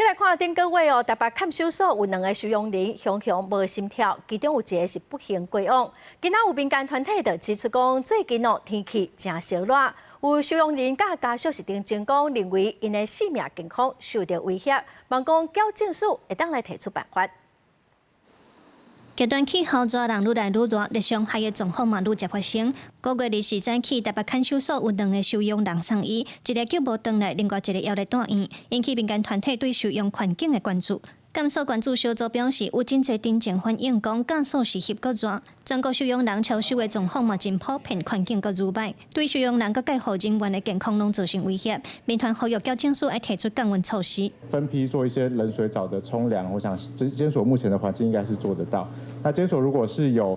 再來看頂個月哦，台北看守所有2個收容人熊熊無心跳，其中有1個是不幸過往。今仔有民間團體就指出講，最近哦天氣真燒熱，有收容人甲家屬是定情講，認為因的性命健康受到威脅，望講矯正署會當來提出辦法。極端氣候熱人愈來愈熱，日傷害的狀況嘛愈接發生。5月24日起，台北看守所有2個收容人送醫，一個救無回來，另外一個還在住院，引起民間團體對收容環境的關注。監所關注小組表示，有真儕定情反映講，假所是翕閣熱，全國收容人超收的狀況嘛真普遍，環境閣愈歹，對收容人佮介護人員的健康攏造成威脅。民團呼籲矯正署要提出降溫措施，分批做一些冷水澡的沖涼。我想監所目前的環境應該是做得到。那監所如果是有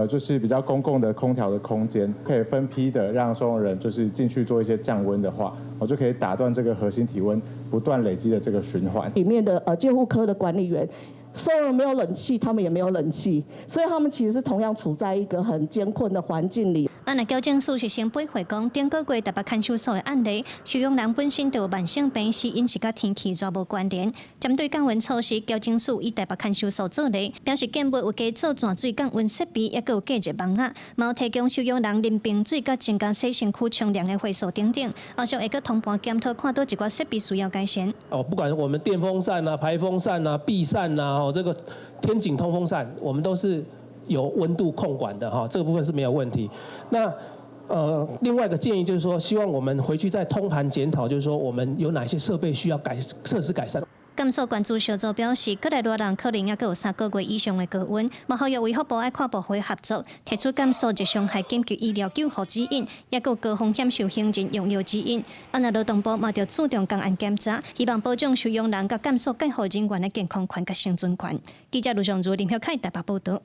就是比較公共的空調的空間，可以分批的讓收容人就是進去做一些降溫的話，我就可以打斷這個核心體溫不斷累積的這個循環。裡面的監護科的管理員，收容人沒有冷氣，他們也沒有冷氣，所以他們其實是同樣處在一個很艱困的環境裡。那矯正署是先背回講，頂個月台北看守所的案例，收容人本身就有慢性病史，因是甲天氣熱無關聯。針對降溫措施，矯正署以台北看守所做例，表示建物有加做泉水降溫設備，也閣有加熱網仔，嘛有提供收容人啉冰水，甲增加洗身軀沖涼的會所等等。後續會閣同步檢討，看到一寡設備需要改善。不管我們電風扇啊、排風扇啊、壁扇啊，這個天井通風扇，我們都是有溫度控管的哈，這個部分是沒有問題。那另外一個建議就是說，希望我們回去再通盤檢討，就是說我們有哪些設備需要設施改善。監所關注小組表示，過來熱人可能也閣有3個月以上的高溫，嘛呼籲衛福部愛跨部會合作，提出監所熱傷害緊急醫療救護指引，也閣有高風險受刑人用藥指引。那勞動部嘛着注重工安檢查，希望保障收容人甲監所介護人員的健康權甲生存權。記者盧尚如、林曉凱台北報道。